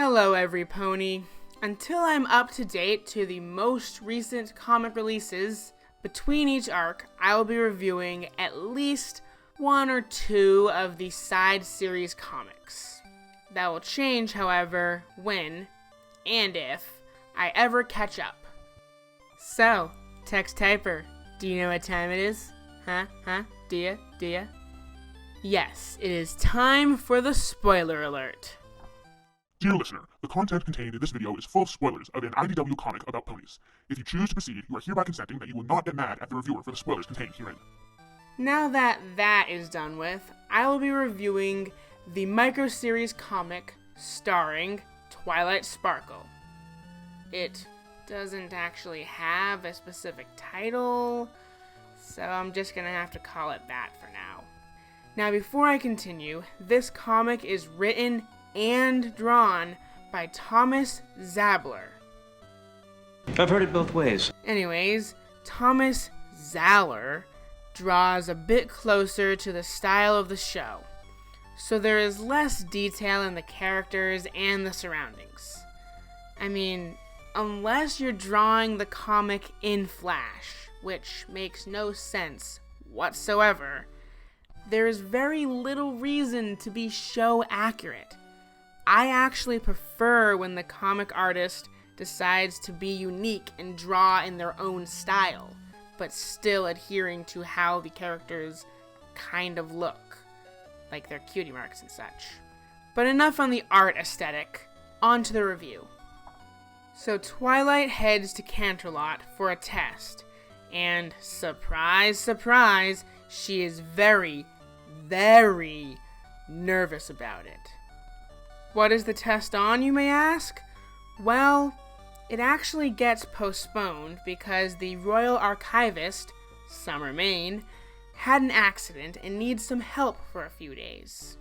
Hello, every pony. Until I'm up to date to the most recent comic releases, between each arc, I will be reviewing at least one or two of the side series comics. That will change, however, when, and if, I ever catch up. So, text typer, do you know what time it is? Huh? Do ya? Yes, it is time for the spoiler alert. Dear listener, the content contained in this video is full of spoilers of an IDW comic about ponies. If you choose to proceed, you are hereby consenting that you will not get mad at the reviewer for the spoilers contained herein. Now that that is done with, I will be reviewing the micro-series comic starring Twilight Sparkle. It doesn't actually have a specific title, so I'm just gonna have to call it that for now. Now, before I continue, this comic is written and drawn by Thomas Zabler. I've heard it both ways. Anyways, Thomas Zabler draws a bit closer to the style of the show, so there is less detail in the characters and the surroundings. I mean, unless you're drawing the comic in Flash, which makes no sense whatsoever, there is very little reason to be show accurate. I actually prefer when the comic artist decides to be unique and draw in their own style, but still adhering to how the characters kind of look, like their cutie marks and such. But enough on the art aesthetic, on to the review. So Twilight heads to Canterlot for a test, and surprise, surprise, she is very, very nervous about it. What is the test on, you may ask? Well, it actually gets postponed because the Royal Archivist, Summer Main, had an accident and needs some help for a few days.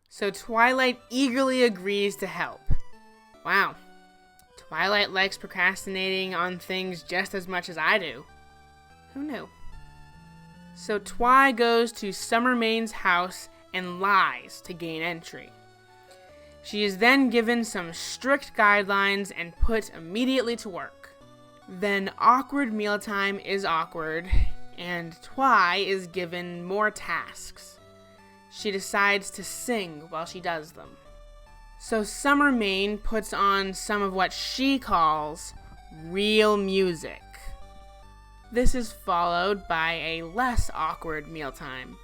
So Twilight eagerly agrees to help. Wow, Twilight likes procrastinating on things just as much as I do. Who knew? So Twi goes to Summer Main's house and lies to gain entry. She is then given some strict guidelines and put immediately to work. Then awkward mealtime is awkward, and Twi is given more tasks. She decides to sing while she does them. So Summer Main puts on some of what she calls real music. This is followed by a less awkward mealtime,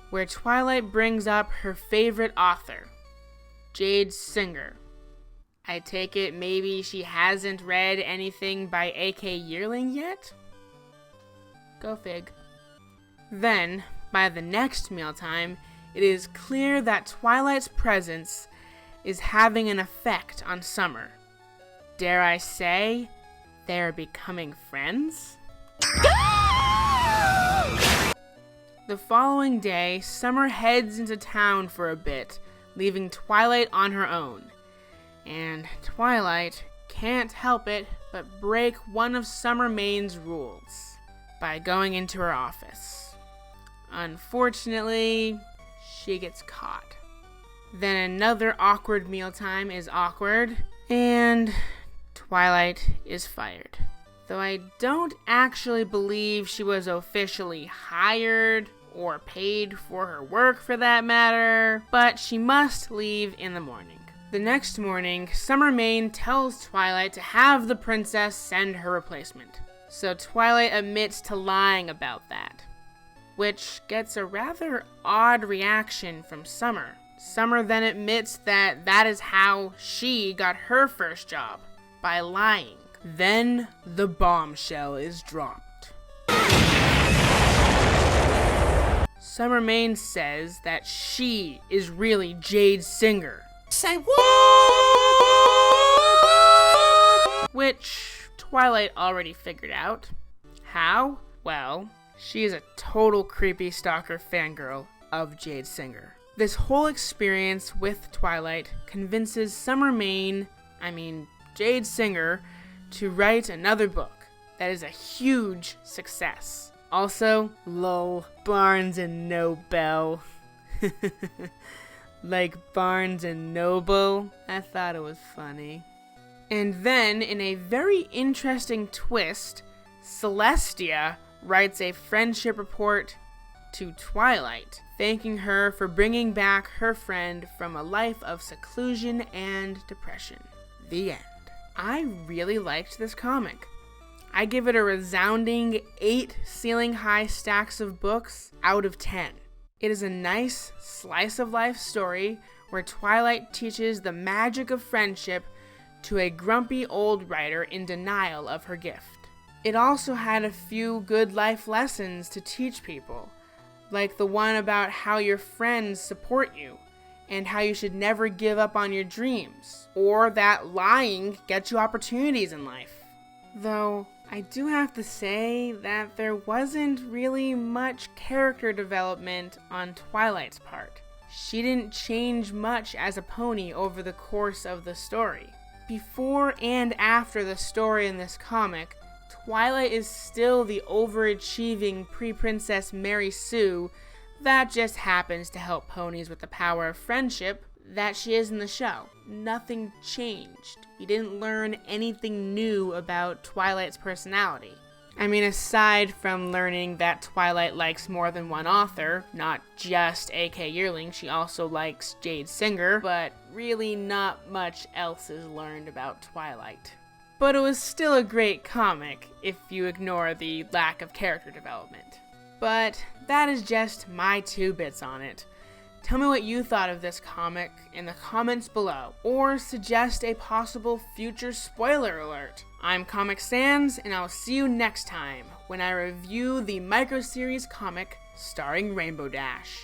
where Twilight brings up her favorite author, Jade Singer. I take it maybe she hasn't read anything by A.K. Yearling yet? Go fig. Then, by the next mealtime, it is clear that Twilight's presence is having an effect on Summer. Dare I say, they're becoming friends? The following day, Summer heads into town for a bit, leaving Twilight on her own. And Twilight can't help it but break one of Summer Main's rules by going into her office. Unfortunately, she gets caught. Then another awkward mealtime is awkward, and Twilight is fired. Though I don't actually believe she was officially hired or paid for her work for that matter, but she must leave in the morning. The next morning, Summer Main tells Twilight to have the princess send her replacement. So Twilight admits to lying about that, which gets a rather odd reaction from Summer. Summer then admits that that is how she got her first job, by lying. Then the bombshell is dropped. Summer Main says that she is really Jade Singer. Say what? Which Twilight already figured out. How? Well, she is a total creepy stalker fangirl of Jade Singer. This whole experience with Twilight convinces Jade Singer, to write another book that is a huge success. Also, lol, Barnes and Noble. like Barnes and Noble. I thought it was funny. And then, in a very interesting twist, Celestia writes a friendship report to Twilight, thanking her for bringing back her friend from a life of seclusion and depression. The end. I really liked this comic. I give it a resounding 8 ceiling-high stacks of books out of 10. It is a nice slice-of-life story where Twilight teaches the magic of friendship to a grumpy old writer in denial of her gift. It also had a few good life lessons to teach people, like the one about how your friends support you, and how you should never give up on your dreams, or that lying gets you opportunities in life. Though, I do have to say that there wasn't really much character development on Twilight's part. She didn't change much as a pony over the course of the story. Before and after the story in this comic, Twilight is still the overachieving pre-princess Mary Sue that just happens to help ponies with the power of friendship that she is in the show. Nothing changed. We didn't learn anything new about Twilight's personality. I mean, aside from learning that Twilight likes more than one author, not just A.K. Yearling, she also likes Jade Singer, but really not much else is learned about Twilight. But it was still a great comic, if you ignore the lack of character development. But that is just my 2 bits on it. Tell me what you thought of this comic in the comments below, or suggest a possible future spoiler alert. I'm Comic Sans, and I'll see you next time when I review the micro-series comic starring Rainbow Dash.